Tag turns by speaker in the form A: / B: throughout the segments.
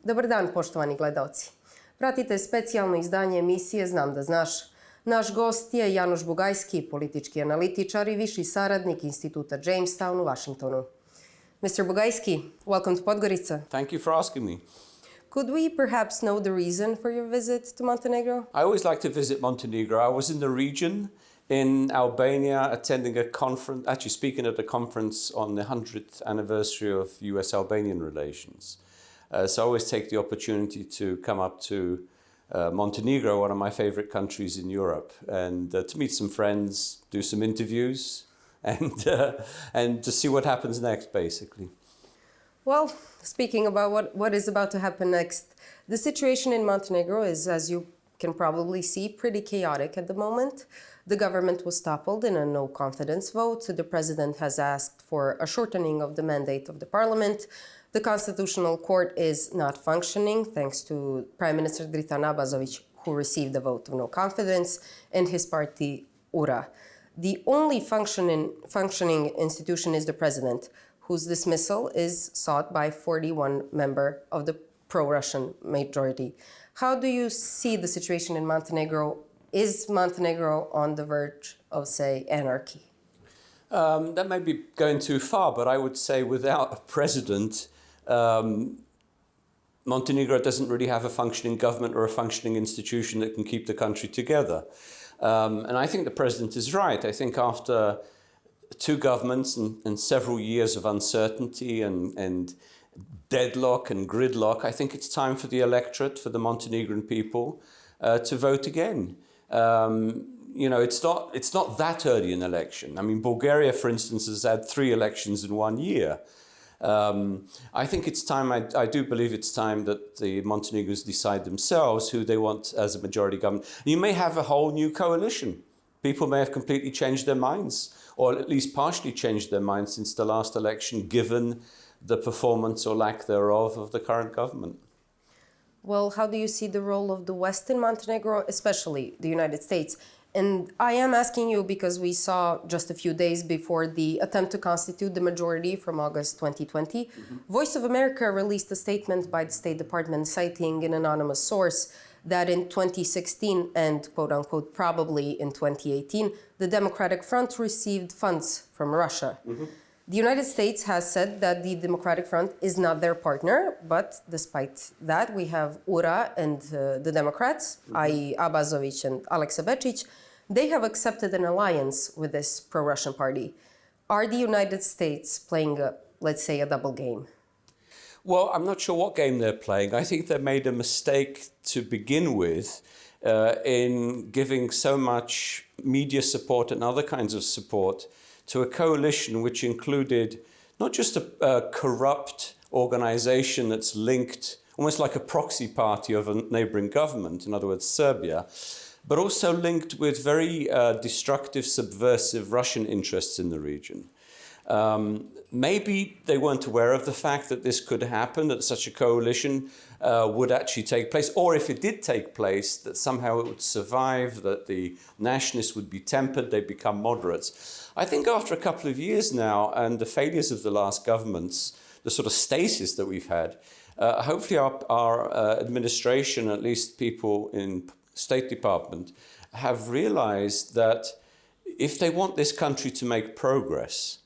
A: Dobar dan, poštovani gledaoci. Pratite specijalno izdanje emisije Znam da znaš. Naš gost je Janusz Bugajski, politički analitičar i viši saradnik Instituta Jamestown u Washingtonu. Mr. Bugajski, welcome to Podgorica.
B: Thank you for asking me.
A: Could we perhaps know the reason for your visit to Montenegro?
B: I always like to visit Montenegro. I was in the region in Albania attending a conference, actually speaking at a conference on the 100th anniversary of US-Albanian relations. So I always take the opportunity to come up to Montenegro, one of my favorite countries in Europe, and to meet some friends, do some interviews, and to see what happens next, basically.
A: Well, speaking about what is about to happen next, the situation in Montenegro is, as you can probably see, pretty chaotic at the moment. The government was toppled in a no-confidence vote. The president has asked for a shortening of the mandate of the parliament. The Constitutional Court is not functioning, thanks to Prime Minister Dritan Abazovic, who received a vote of no confidence, and his party, URA. The only functioning institution is the president, whose dismissal is sought by 41 members of the pro-Russian majority. How do you see the situation in Montenegro? Is Montenegro on the verge of, say, anarchy?
B: That may be going too far, but I would say without a president, Montenegro doesn't really have a functioning government or a functioning institution that can keep the country together. And I think the president is right. I think after two governments and several years of uncertainty and deadlock and gridlock, I think it's time for the electorate, for the Montenegrin people, to vote again. It's not that early an election. I mean, Bulgaria, for instance, has had 3 elections in 1 year. I think it's time, I do believe it's time that the Montenegrins decide themselves who they want as a majority government. You may have a whole new coalition. People may have completely changed their minds, or at least partially changed their minds since the last election, given the performance or lack thereof of the current government.
A: Well, how do you see the role of the West in Montenegro, especially the United States? And I am asking you because we saw just a few days before the attempt to constitute the majority from August 2020, Voice of America released a statement by the State Department citing an anonymous source that in 2016 and quote-unquote probably in 2018, the Democratic Front received funds from Russia. The United States has said that the Democratic Front is not their partner, but despite that, we have URA and the Democrats, i.e. Abazovic and Aleksa Bečić. They have accepted an alliance with this pro-Russian party. Are the United States playing, let's say, a double game?
B: Well, I'm not sure what game they're playing. I think they made a mistake to begin with in giving so much media support and other kinds of support to a coalition which included not just a corrupt organization that's linked, almost like a proxy party of a neighboring government, in other words, Serbia, but also linked with very destructive, subversive Russian interests in the region. Maybe they weren't aware of the fact that this could happen, that such a coalition would actually take place, or if it did take place, that somehow it would survive, that the nationalists would be tempered, they'd become moderates. I think after a couple of years now, and the failures of the last governments, the sort of stasis that we've had, hopefully our administration, at least people in State Department, have realized that if they want this country to make progress,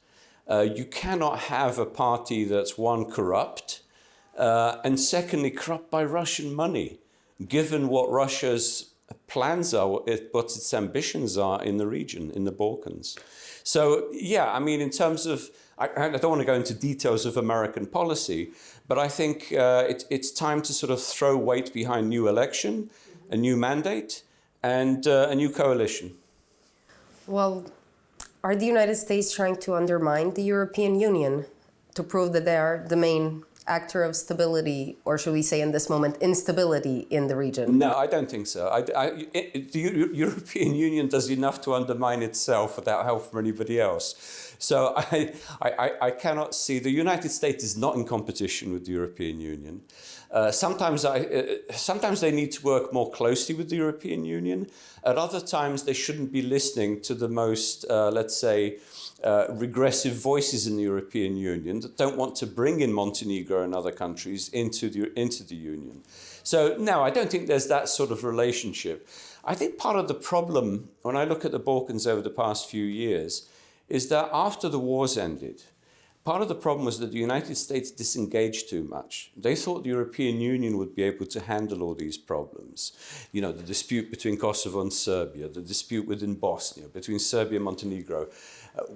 B: you cannot have a party that's, one, corrupt, and secondly, corrupt by Russian money, given what Russia's plans are, what its ambitions are in the region, in the Balkans. So, yeah, I mean, in terms of, I don't want to go into details of American policy, but I think it's time to sort of throw weight behind new election, a new mandate, and a new coalition.
A: Well, are the United States trying to undermine the European Union to prove that they are the main actor of stability, or should we say in this moment, instability in the region?
B: No, I don't think so. The European Union does enough to undermine itself without help from anybody else. So I cannot see, the United States is not in competition with the European Union. Sometimes they need to work more closely with the European Union. At other times, they shouldn't be listening to the most, let's say, regressive voices in the European Union that don't want to bring in Montenegro and other countries into the Union. So, no, I don't think there's that sort of relationship. I think part of the problem, when I look at the Balkans over the past few years, is that after the wars ended, part of the problem was that the United States disengaged too much. They thought the European Union would be able to handle all these problems. You know, the dispute between Kosovo and Serbia, the dispute within Bosnia, between Serbia and Montenegro,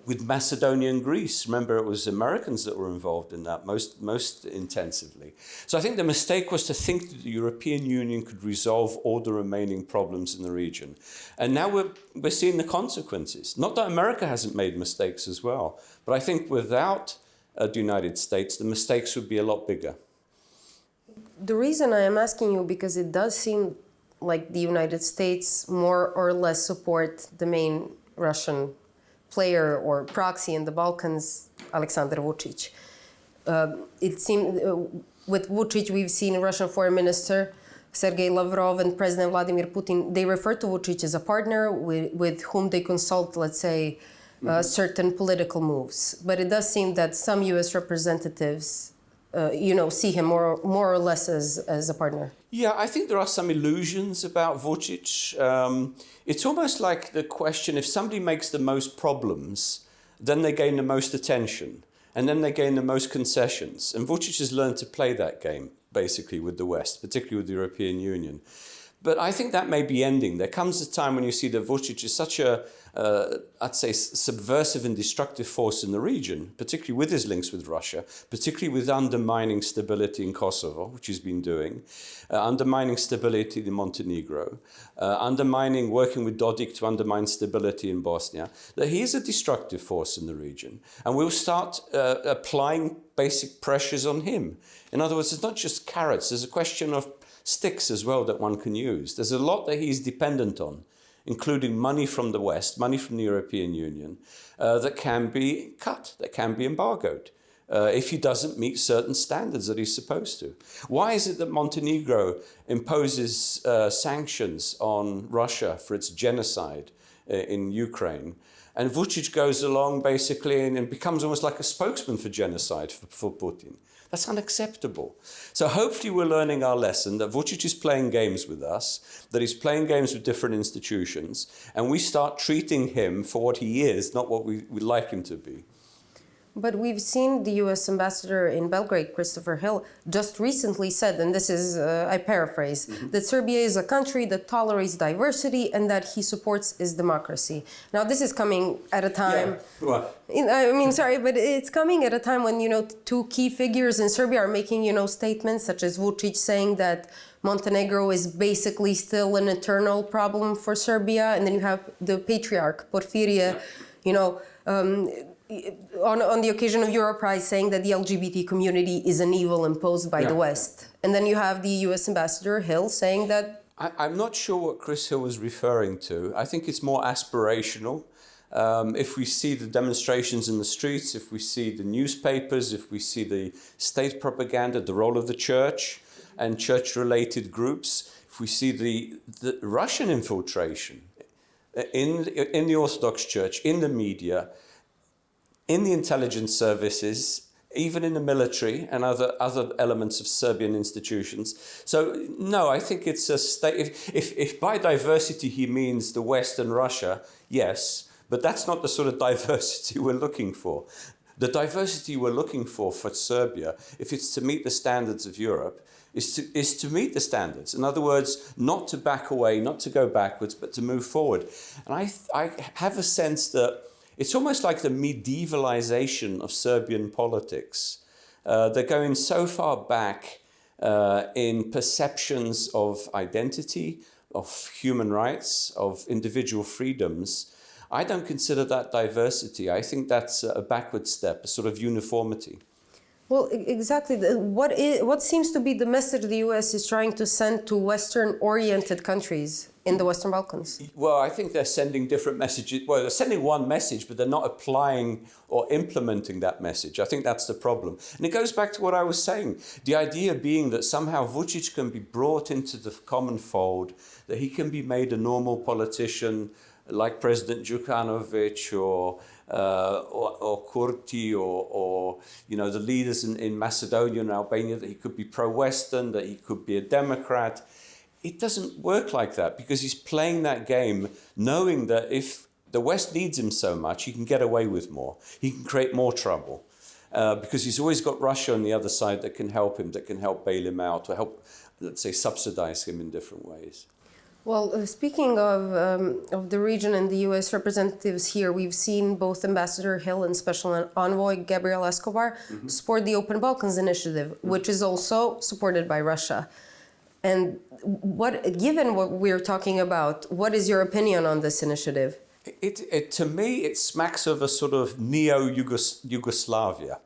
B: with Macedonia and Greece. Remember, it was Americans that were involved in that most intensively. So I think the mistake was to think that the European Union could resolve all the remaining problems in the region. And now we're seeing the consequences. Not that America hasn't made mistakes as well, but I think without the United States, the mistakes would be a lot bigger.
A: The reason I am asking you, because it does seem like the United States more or less support the main Russian player or proxy in the Balkans, Aleksandar Vučić. It seemed with Vučić, we've seen Russian Foreign Minister Sergei Lavrov and President Vladimir Putin. They refer to Vučić as a partner with whom they consult, let's say, certain political moves. But it does seem that some U.S. representatives, see him more or less as a partner.
B: Yeah, I think there are some illusions about Vučić. It's almost like the question, if somebody makes the most problems, then they gain the most attention, and then they gain the most concessions. And Vučić has learned to play that game, basically, with the West, particularly with the European Union. But I think that may be ending. There comes a time when you see that Vučić is such a, I'd say, subversive and destructive force in the region, particularly with his links with Russia, particularly with undermining stability in Kosovo, which he's been doing, undermining stability in Montenegro, working with Dodik to undermine stability in Bosnia, that he is a destructive force in the region. And we'll start applying basic pressures on him. In other words, it's not just carrots. There's a question of sticks as well that one can use. There's a lot that he's dependent on, including money from the West, money from the European Union, that can be cut, that can be embargoed, if he doesn't meet certain standards that he's supposed to. Why is it that Montenegro imposes sanctions on Russia for its genocide in Ukraine? And Vučić goes along basically and becomes almost like a spokesman for genocide for Putin. That's unacceptable. So hopefully we're learning our lesson that Vučić is playing games with us, that he's playing games with different institutions, and we start treating him for what he is, not what we would like him to be.
A: But we've seen the U.S. ambassador in Belgrade, Christopher Hill, just recently said, and this is, I paraphrase, that Serbia is a country that tolerates diversity and that he supports its democracy. Now, this is coming at a time...
B: Yeah. Well,
A: but it's coming at a time when, two key figures in Serbia are making, statements such as Vučić saying that Montenegro is basically still an eternal problem for Serbia. And then you have the patriarch, Porfirije, on the occasion of Europride saying that the LGBT community is an evil imposed by the West. And then you have the US Ambassador Hill saying that...
B: I'm not sure what Chris Hill was referring to. I think it's more aspirational. If we see the demonstrations in the streets, if we see the newspapers, if we see the state propaganda, the role of the church and church-related groups, if we see the Russian infiltration in the Orthodox Church, in the media, in the intelligence services, even in the military and other elements of Serbian institutions. So, no, I think it's a state... If by diversity he means the West and Russia, yes, but that's not the sort of diversity we're looking for. The diversity we're looking for Serbia, if it's to meet the standards of Europe, is to meet the standards. In other words, not to back away, not to go backwards, but to move forward. And I have a sense that it's almost like the medievalization of Serbian politics. They're going so far back in perceptions of identity, of human rights, of individual freedoms. I don't consider that diversity. I think that's a backward step, a sort of uniformity.
A: Well, exactly. What seems to be the message the U.S. is trying to send to Western-oriented countries in the Western Balkans?
B: Well, I think they're sending different messages. Well, they're sending one message, but they're not applying or implementing that message. I think that's the problem. And it goes back to what I was saying. The idea being that somehow Vučić can be brought into the common fold, that he can be made a normal politician like President Đukanović or Kurti or the leaders in Macedonia and Albania, that he could be pro-Western, that he could be a Democrat. It doesn't work like that, because he's playing that game knowing that if the West needs him so much, he can get away with more. He can create more trouble because he's always got Russia on the other side that can help him, that can help bail him out or help, let's say, subsidize him in different ways.
A: Well, speaking of the region and the U.S. representatives here, we've seen both Ambassador Hill and Special Envoy Gabriel Escobar support the Open Balkans Initiative, which is also supported by Russia. And given what we're talking about, what is your opinion on this initiative?
B: To me, it smacks of a sort of neo-Yugoslavia.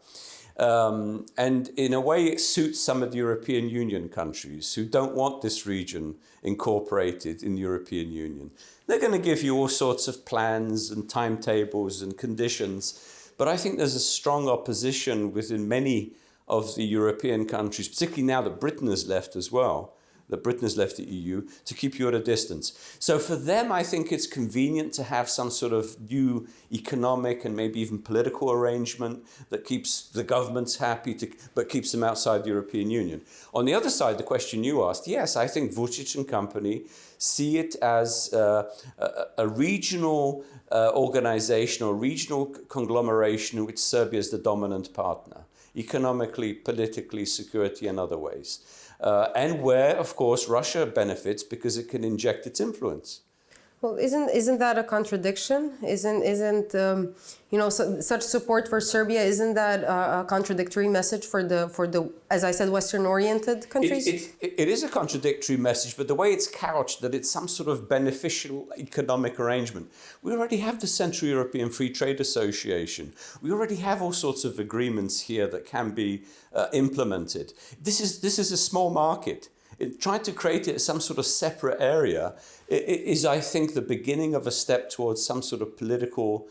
B: And in a way, it suits some of the European Union countries who don't want this region incorporated in the European Union. They're going to give you all sorts of plans and timetables and conditions. But I think there's a strong opposition within many of the European countries, particularly now that Britain has left as well, that Britain has left the EU, to keep you at a distance. So for them, I think it's convenient to have some sort of new economic and maybe even political arrangement that keeps the governments happy, but keeps them outside the European Union. On the other side, the question you asked, yes, I think Vučić and company see it as a regional organization or regional conglomeration in which Serbia is the dominant partner, economically, politically, security, and other ways. And where, of course, Russia benefits because it can inject its influence.
A: Well, isn't that a contradiction? Isn't such support for Serbia, isn't that a contradictory message for the as I said, Western-oriented countries?
B: It is a contradictory message, but the way it's couched, that it's some sort of beneficial economic arrangement. We already have the Central European Free Trade Association. We already have all sorts of agreements here that can be implemented. This is a small market. Trying to create it as some sort of separate area is, I think, the beginning of a step towards some sort of political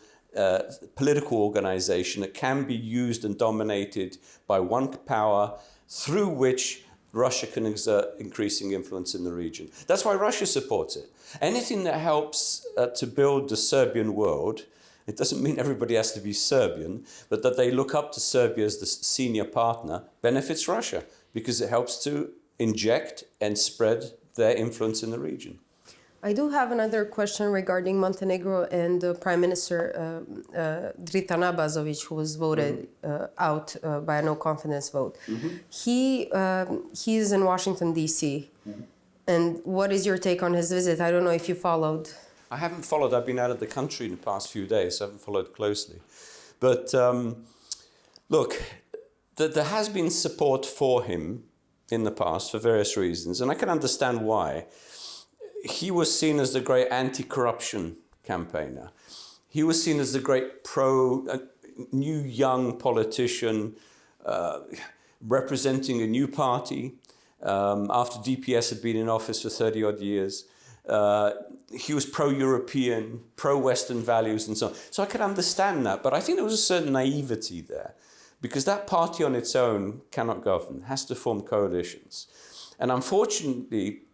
B: organization that can be used and dominated by one power, through which Russia can exert increasing influence in the region. That's why Russia supports it. Anything that helps to build the Serbian world, it doesn't mean everybody has to be Serbian, but that they look up to Serbia as the senior partner, benefits Russia, because it helps to inject and spread their influence in the region.
A: I do have another question regarding Montenegro and Prime Minister Dritan Abazović, who was voted out by a no-confidence vote. He is in Washington, D.C. And what is your take on his visit? I don't know if you followed.
B: I haven't followed. I've been out of the country in the past few days, so I haven't followed closely. But look, there has been support for him in the past for various reasons, and I can understand why. He was seen as the great anti-corruption campaigner. He was seen as the great new young politician representing a new party after DPS had been in office for 30-odd years. He was pro-European, pro-Western values and so on. So I can understand that, but I think there was a certain naivety there, because that party on its own cannot govern, has to form coalitions. And unfortunately,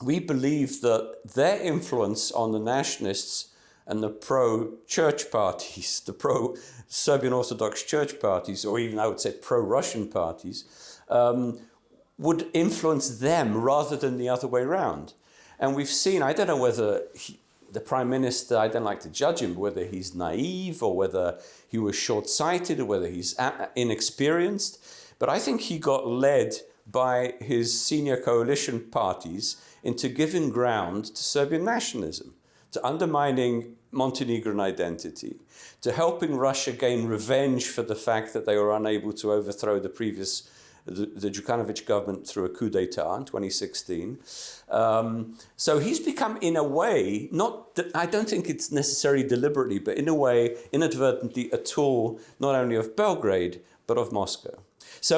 B: we believe that their influence on the nationalists and the pro-church parties, the pro-Serbian Orthodox church parties, or even I would say pro-Russian parties, would influence them rather than the other way around. And we've seen, I don't know whether the Prime Minister, I don't like to judge him, whether he's naive or whether he was short-sighted or whether he's inexperienced, but I think he got led by his senior coalition parties into giving ground to Serbian nationalism, to undermining Montenegrin identity, to helping Russia gain revenge for the fact that they were unable to overthrow the Đukanović government through a coup d'etat in 2016. So he's become, in a way, I don't think it's necessarily deliberately, but in a way, inadvertently, a tool not only of Belgrade, but of Moscow. So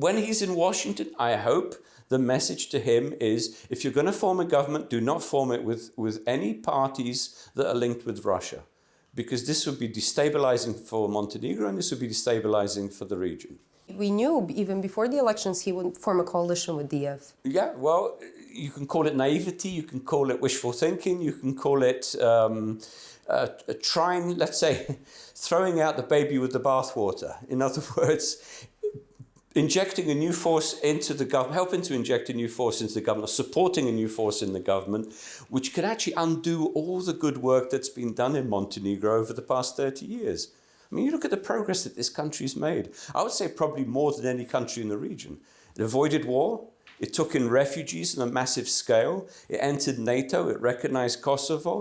B: when he's in Washington, I hope the message to him is, if you're going to form a government, do not form it with any parties that are linked with Russia, because this would be destabilizing for Montenegro and this would be destabilizing for the region.
A: We knew even before the elections he would form a coalition with Kiev.
B: Yeah, well, you can call it naivety, you can call it wishful thinking, you can call it trying, let's say, throwing out the baby with the bathwater. In other words, injecting a new force into the government, helping to inject a new force into the government, or supporting a new force in the government, which could actually undo all the good work that's been done in Montenegro over the past 30 years. I mean, you look at the progress that this country's made. I would say probably more than any country in the region. It avoided war. It took in refugees on a massive scale. It entered NATO. It recognized Kosovo.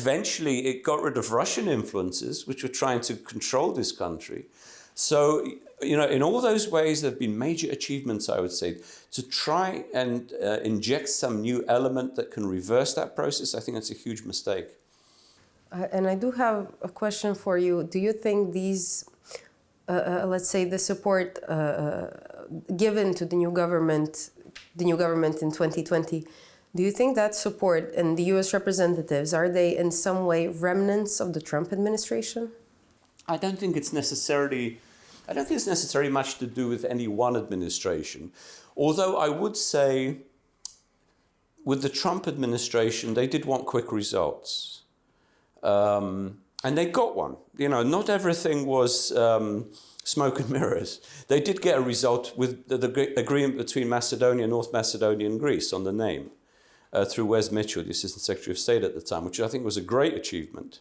B: Eventually, it got rid of Russian influences, which were trying to control this country. So, you know, in all those ways, there have been major achievements, I would say. To try and inject some new element that can reverse that process, I think that's a huge mistake.
A: And I do have a question for you. Do you think these, let's say, the support given to the new government in 2020, do you think that support and the U.S. representatives, are they in some way remnants of the Trump administration?
B: I don't think it's necessarily much to do with any one administration. Although I would say with the Trump administration, they did want quick results. And they got one. You know, not everything was smoke and mirrors. They did get a result with the agreement between Macedonia, North Macedonia and Greece on the name through Wes Mitchell, the Assistant Secretary of State at the time, which I think was a great achievement.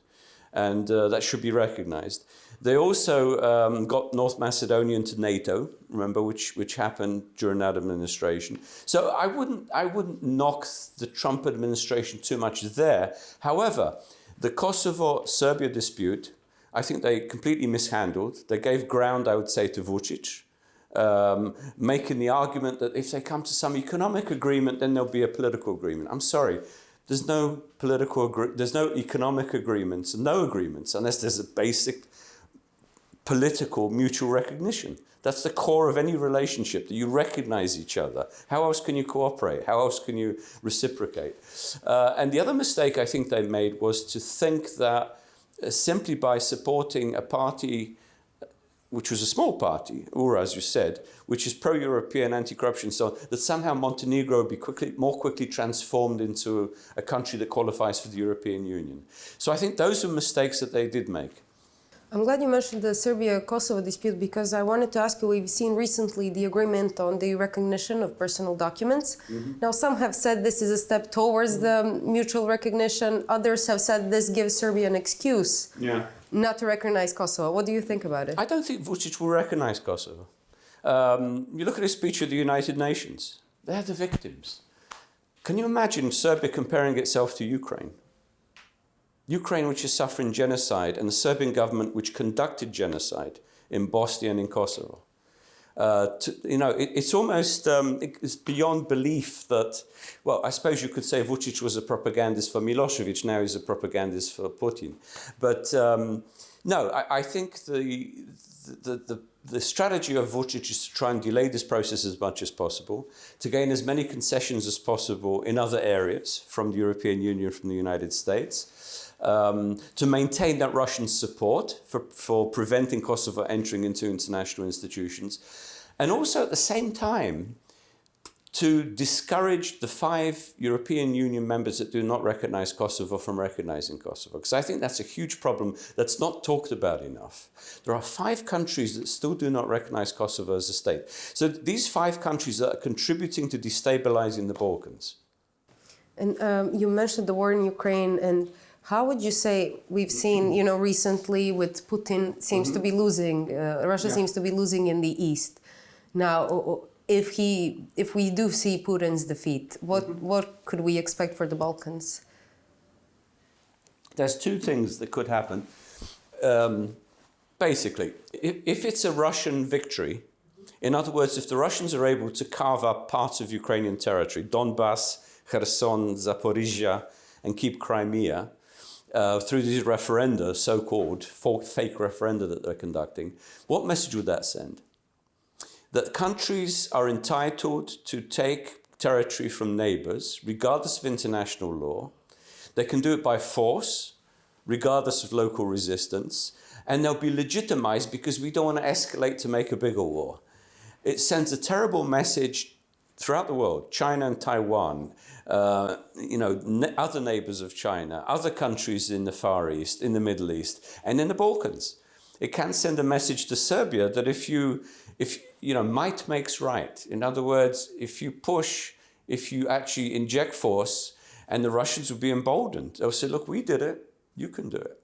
B: And that should be recognized. They also got North Macedonia into NATO, remember, which happened during that administration. So I wouldn't knock the Trump administration too much there. However, the Kosovo-Serbia dispute, I think they completely mishandled. They gave ground, I would say, to Vučić, making the argument that if they come to some economic agreement, then there'll be a political agreement. I'm sorry. There's no there's no economic agreements, no agreements, unless there's a basic political mutual recognition. That's the core of any relationship, that you recognize each other. How else can you cooperate? How else can you reciprocate? And the other mistake I think they made was to think that simply by supporting a party, which was a small party, URA, as you said, which is pro-European, anti-corruption, so on, that somehow Montenegro would be more quickly transformed into a country that qualifies for the European Union. So I think those are mistakes that they did make.
A: I'm glad you mentioned the Serbia-Kosovo dispute, because I wanted to ask you, we've seen recently the agreement on the recognition of personal documents. Mm-hmm. Now, some have said this is a step towards the mutual recognition. Others have said this gives Serbia an excuse not to recognize Kosovo. What do you think about it?
B: I don't think Vučić will recognize Kosovo. You look at his speech at the United Nations. They're the victims. Can you imagine Serbia comparing itself to Ukraine? Ukraine, which is suffering genocide, and the Serbian government, which conducted genocide in Bosnia and in Kosovo. It's almost it's beyond belief that, well, I suppose you could say Vučić was a propagandist for Milosevic, now he's a propagandist for Putin. But no, I think the strategy of Vučić is to try and delay this process as much as possible, to gain as many concessions as possible in other areas from the European Union, from the United States, to maintain that Russian support for preventing Kosovo entering into international institutions, and also at the same time to discourage the 5 European Union members that do not recognize Kosovo from recognizing Kosovo. Because I think that's a huge problem that's not talked about enough. There are 5 countries that still do not recognize Kosovo as a state. So these 5 countries are contributing to destabilizing the Balkans.
A: And you mentioned the war in Ukraine, and how would you say, we've seen, recently with Putin seems to be losing, Russia seems to be losing in the East. Now, if we do see Putin's defeat, what could we expect for the Balkans?
B: There's 2 things that could happen. Basically, if it's a Russian victory, in other words, if the Russians are able to carve up parts of Ukrainian territory, Donbass, Kherson, Zaporizhia, and keep Crimea, through these referenda, so-called fake referenda that they're conducting, what message would that send? That countries are entitled to take territory from neighbors, regardless of international law. They can do it by force, regardless of local resistance, and they'll be legitimized because we don't want to escalate to make a bigger war. It sends a terrible message throughout the world, China and Taiwan, other neighbors of China, other countries in the Far East, in the Middle East, and in the Balkans. It can send a message to Serbia that if might makes right. In other words, if you push, if you actually inject force, and the Russians will be emboldened. They'll say, look, we did it, you can do it.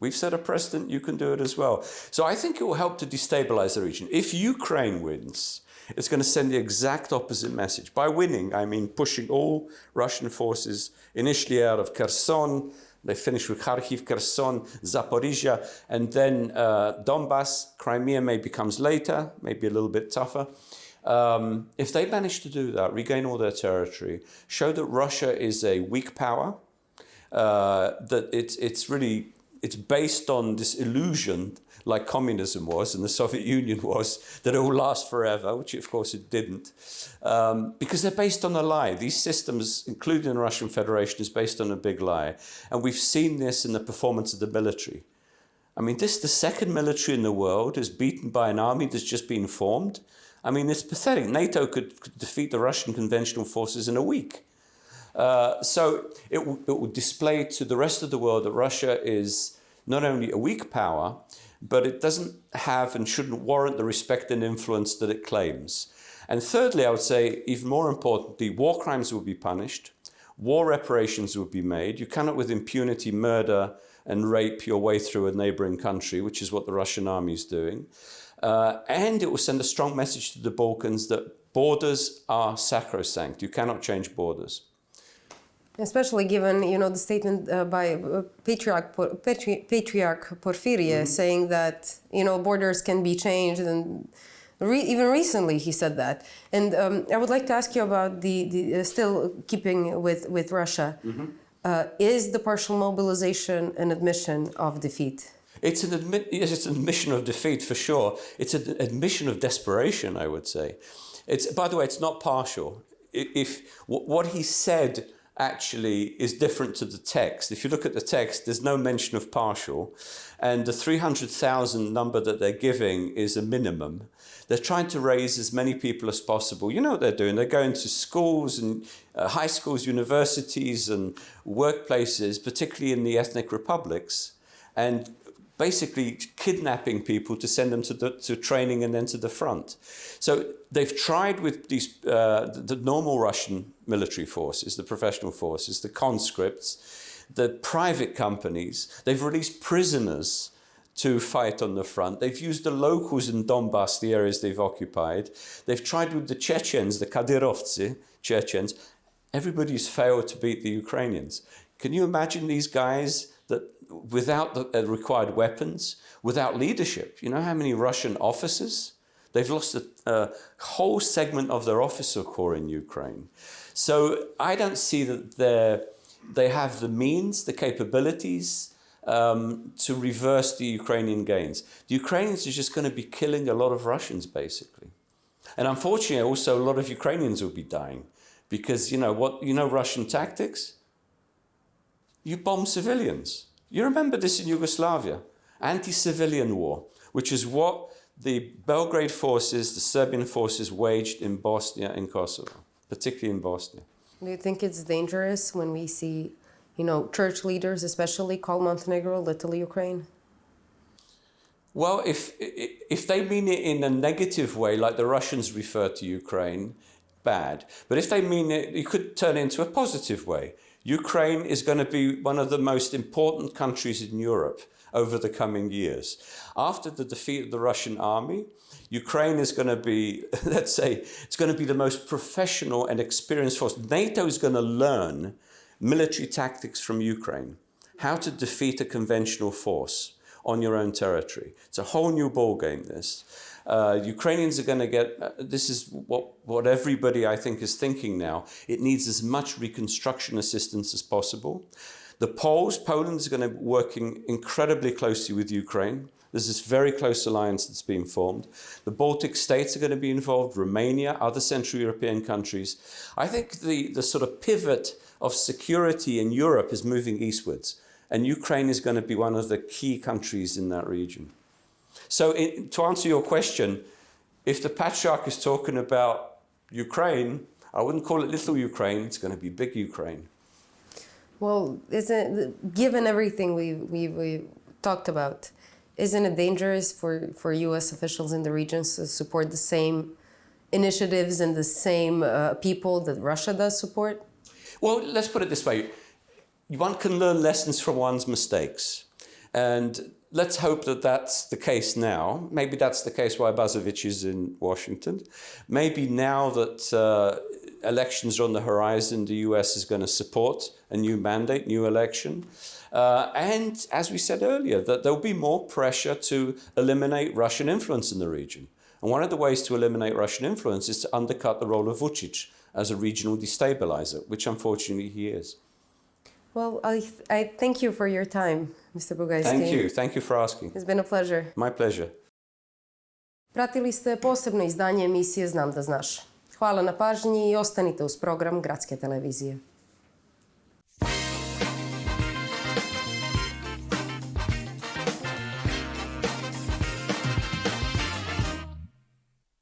B: We've set a precedent, you can do it as well. So I think it will help to destabilize the region. If Ukraine wins, it's going to send the exact opposite message. By winning, I mean pushing all Russian forces initially out of Kherson. They finish with Kharkiv, Kherson, Zaporizhia, and then Donbass. Crimea maybe comes later, maybe a little bit tougher. If they manage to do that, regain all their territory, show that Russia is a weak power, that it's based on this illusion, like communism was and the Soviet Union was, that it will last forever, which of course it didn't, because they're based on a lie. These systems, including the Russian Federation, is based on a big lie. And we've seen this in the performance of the military. I mean, the second military in the world is beaten by an army that's just been formed. I mean, it's pathetic. NATO could defeat the Russian conventional forces in a week. So it will display to the rest of the world that Russia is not only a weak power, but it doesn't have and shouldn't warrant the respect and influence that it claims. And thirdly, I would say, even more importantly, war crimes will be punished, war reparations will be made. You cannot with impunity murder and rape your way through a neighboring country, which is what the Russian army is doing. And it will send a strong message to the Balkans that borders are sacrosanct. You cannot change borders.
A: Especially given, the statement by Patriarch Porfirie saying that, borders can be changed, and even recently he said that. And I would like to ask you about the still keeping with Russia. Is the partial mobilization an admission of defeat?
B: Yes, it's an admission of defeat for sure. It's an admission of desperation, I would say. By the way, it's not partial. What he said actually is different to the text. If you look at the text, there's no mention of partial, and the 300,000 number that they're giving is a minimum. They're trying to raise as many people as possible. You know what they're doing? They're going to schools and high schools, universities and workplaces, particularly in the ethnic republics, and basically kidnapping people to send them to training and then to the front. So they've tried with these the normal Russian military forces, the professional forces, the conscripts, the private companies. They've released prisoners to fight on the front. They've used the locals in Donbass, the areas they've occupied. They've tried with the Chechens, the Kadyrovtsi Chechens. Everybody's failed to beat the Ukrainians. Can you imagine these guys that without the required weapons, without leadership? You know how many Russian officers? They've lost a whole segment of their officer corps in Ukraine. So I don't see that they have the means, the capabilities to reverse the Ukrainian gains. The Ukrainians are just going to be killing a lot of Russians, basically. And unfortunately, also a lot of Ukrainians will be dying because, Russian tactics? You bomb civilians. You remember this in Yugoslavia, anti-civilian war, which is what the Belgrade forces, the Serbian forces waged in Bosnia and Kosovo, particularly in Bosnia.
A: Do you think it's dangerous when we see, church leaders especially call Montenegro Little Ukraine?
B: Well, if they mean it in a negative way, like the Russians refer to Ukraine, bad. But if they mean it, it could turn into a positive way. Ukraine is going to be one of the most important countries in Europe over the coming years. After the defeat of the Russian army, Ukraine is going to be, let's say, it's going to be the most professional and experienced force. NATO is going to learn military tactics from Ukraine, how to defeat a conventional force on your own territory. It's a whole new ballgame, this. Ukrainians are going to get, this is what everybody I think is thinking now, it needs as much reconstruction assistance as possible. Poland is going to be working incredibly closely with Ukraine. There's this very close alliance that's been formed. The Baltic states are going to be involved, Romania, other Central European countries. I think the sort of pivot of security in Europe is moving eastwards, and Ukraine is going to be one of the key countries in that region. So to answer your question, if the Patriarch is talking about Ukraine, I wouldn't call it little Ukraine, it's going to be big Ukraine.
A: Well, given everything we talked about, isn't it dangerous for U.S. officials in the region to support the same initiatives and the same people that Russia does support?
B: Well, let's put it this way. One can learn lessons from one's mistakes. And let's hope that that's the case now. Maybe that's the case why Bazovich is in Washington. Maybe now that elections are on the horizon, the US is going to support a new mandate, new election. And as we said earlier, that there'll be more pressure to eliminate Russian influence in the region. And one of the ways to eliminate Russian influence is to undercut the role of Vučić as a regional destabilizer, which unfortunately he is.
A: Well, I thank you for your time, Mr. Bugajski.
B: Thank you. Thank you for asking.
A: It's been a pleasure.
B: My pleasure.
A: Pratili ste posebno izdanje emisije Znam da znaš. Hvala na pažnji i ostanite uz program Gradske televizije.